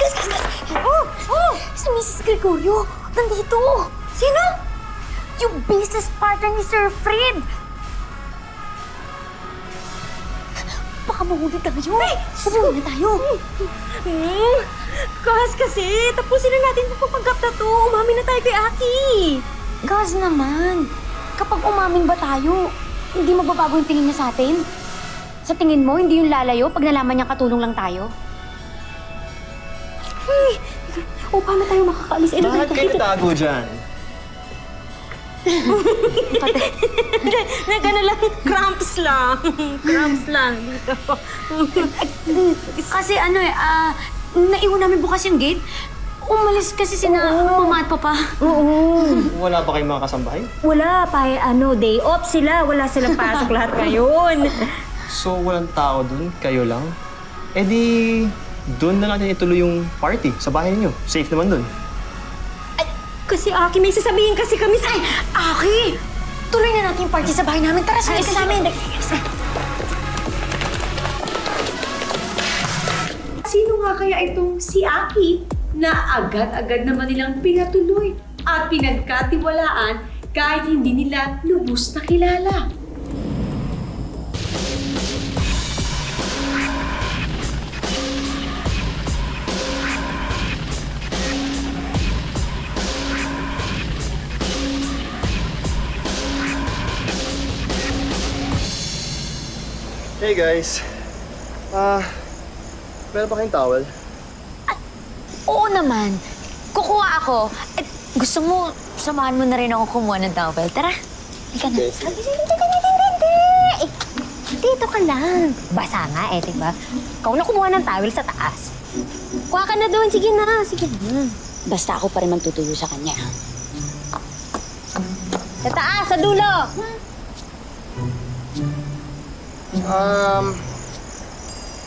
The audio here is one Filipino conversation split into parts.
Gas! Si Mrs. Gregorio, nandito! Sino? Yung business partner ni Sir Fred! Baka mahuli tayo! Umuwi na tayo! Gas kasi, tapusin na natin itong papanggap na to. Umami na tayo kay Aki. Gas naman! Kapag umamin ba tayo, hindi magbabago yung tingin niya sa atin? Sa tingin mo, hindi yung lalayo pag nalaman niyang katulong lang tayo? Paano tayo makakaalis? Bakit kayo natago dyan? Gano'n lang, cramps lang dito. Kasi naiwan namin bukas yung gate. Umalis kasi sina mama at papa. Wala ba kayong mga kasambahay? Wala pa day off sila. Wala silang pasok lahat ngayon. So, walang tao dun? Kayo lang? Eh di, dun na natin ituloy yung party sa bahay niyo. Safe naman dun. Kasi Aki, may sasabihin kasi kami sa... Aki! Tuloy na natin yung party sa bahay namin. Tara, sunod ka sa amin. Sino nga kaya itong si Aki na agad-agad naman nilang pinatuloy at pinagkatiwalaan kahit hindi nila lubos na kilala? Hey guys. Meron pa kayong towel? Oo naman. Kukuha ako. At gusto mo, samahan mo na rin ako kumuha ng towel. Tara. Halika na. Eh, dito ka lang. Basa nga diba? Ikaw na kumuha ng towel sa taas. Kuha ka na doon. Sige na. Basta ako pa rin magtutuyo sa kanya. Sa taas, sa dulo.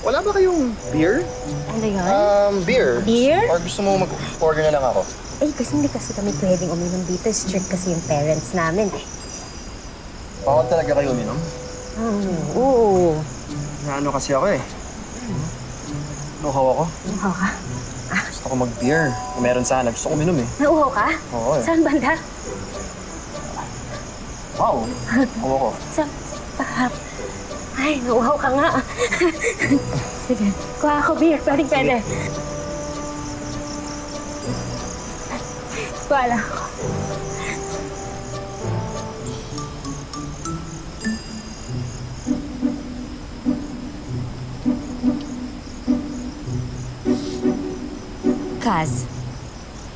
Wala ba kayong beer? Ano yun? Beer. Beer? Or gusto mo mag-order na lang ako? Kasi hindi kasi kami pwedeng uminom dito. Strict kasi yung parents namin. Bawal talaga kayo uminom? Oo. Naano kasi ako eh. Nauhaw ako. Nauhaw ka? Gusto ko mag-beer. Kung meron sana, gusto ko uminom eh. Nauhaw ka? Oo eh. Saan banda? Wow. Nauhaw ko. Sa tahap. Ay, nauhaw ka nga. Sige, kuha ako beer. Pwede. Kuha lang ako. Kaz,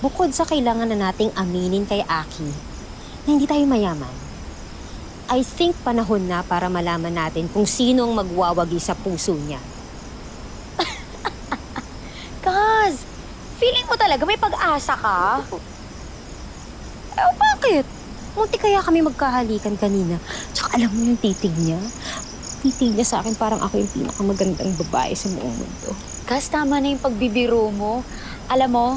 bukod sa kailangan na nating aminin kay Aki na hindi tayo mayaman, I think panahon na para malaman natin kung sino ang magwawagi sa puso niya. Kaz, feeling mo talaga may pag-asa ka? Bakit? Munti kaya kami magkahalikan kanina. Tsaka alam mo yung titig niya? Titig niya sa akin parang ako yung pinakamagandang babae sa buong mundo. Kaz, tama na yung pagbibiro mo. Alam mo,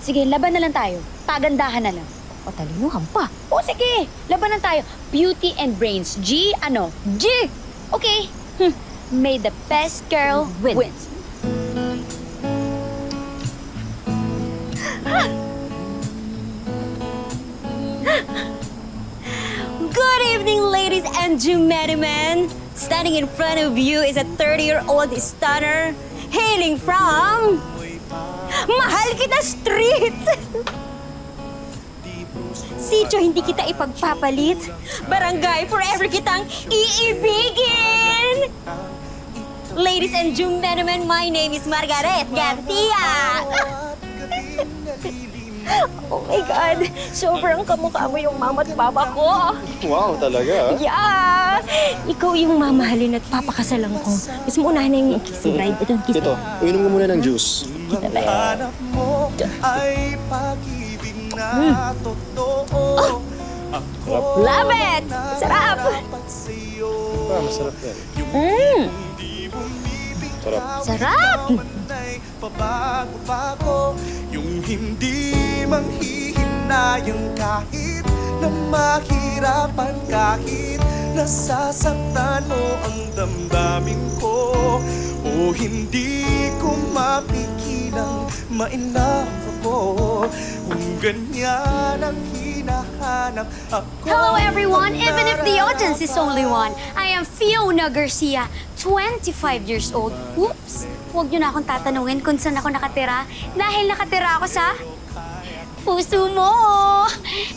sige, laban na lang tayo. Pagandahan na lang. O talinuhan pa. O sige, laban na tayo. Beauty and brains. G, ano? G! Okay. May the best girl wins. Good evening, ladies and gentlemen. Standing in front of you is a 30-year-old stunner hailing from Mahal Kita Street. Sityo, hindi kita ipagpapalit. Barangay, forever kitang iibigin. Ladies and gentlemen, my name is Margaret Garcia. Oh my God, sobrang kamukha mo yung mama at papa ko. Wow, talaga? Yeah! Ikaw yung mamahalin at papakasalan ko. Gusto mo unahin na yung kissing ride? Ito, kiss. Ito, uminom ko muna ng juice. Kita ba? Hanap mo ay pag-ibig na totoo. Ako Love it! Sarap! dapat sa'yo. Masarap yan. Di bumibig Sarap. Sarap! ay pabago-bago. Yung hindi manghihinayang kahit na mahirapan, kahit nasasaktan mo ang damdamin ko. O hindi ko mapigilan lang ma-inlove ako. Kung ganyan ang hinahanap ako. Hello everyone, even if the audience is only one. I am Fiona Garcia, 25 years old. Oops! Huwag niyo na akong tatanungin kung saan ako nakatira dahil nakatira ako sa puso mo.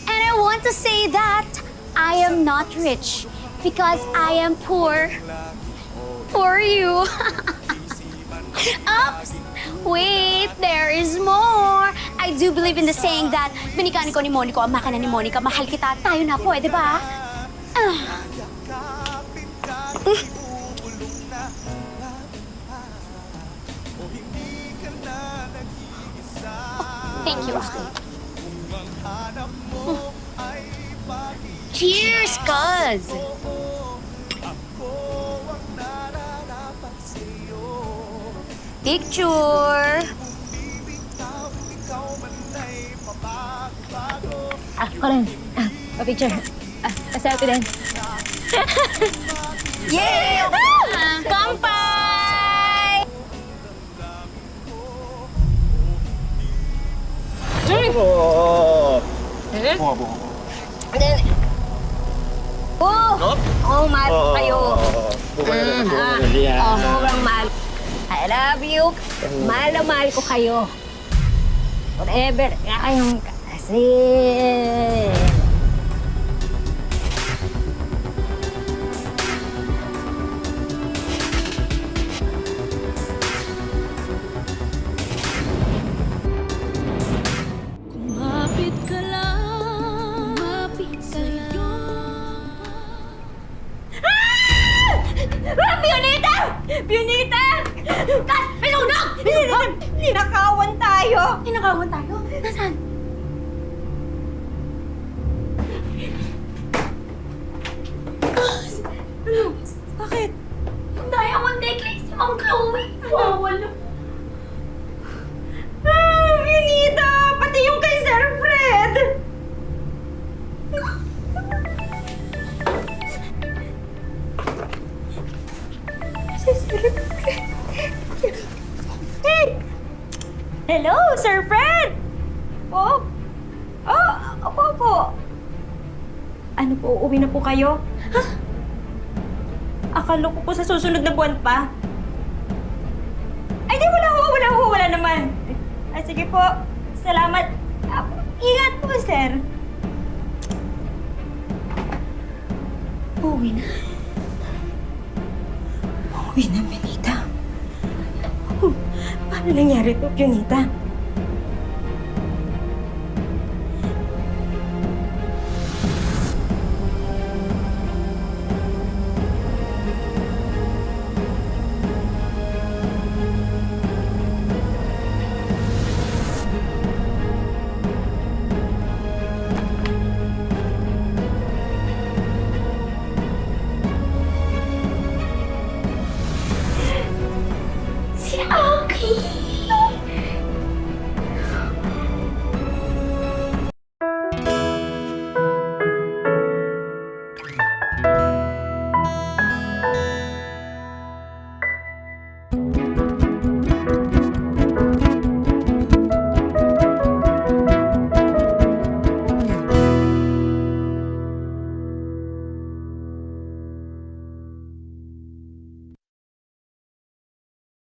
And I want to say that I am not rich because I am poor for you. Oops! Wait, there is more. I do believe in the saying that binikani ko ni Monico ang makina ni Monica, mahal kita, tayo na po, di ba? Thank you. Cheers, cuz! Picture! Ako rin. Pa-picture. Pa-selfie din. Yay! Kampay! Oh, mahal ko kayo. Sobrang mahal. I love you. Mahal na mahal ko kayo. Forever. Kayong kasi. Kumapit ka lang, kumapit sa'yo. Pionita! Pionita! May sunog! Ninakawan tayo! Ninakawan tayo? Nasaan? Bakit? Yung diamond necklace ni Ma'am Chloe. Nawawala. Pionita! Pati yung kay Sir Fred! Hello, Sir Fred! Oh? Oh, opo. Ano po, uuwi na po kayo? Ha? Akala ko po sa susunod na buwan pa. Ay, di, wala naman. Ay, sige po. Salamat. Ingat po, sir. Uwi na. Uwi na, Benita. Paano nangyari to, Pionita? Si Aki!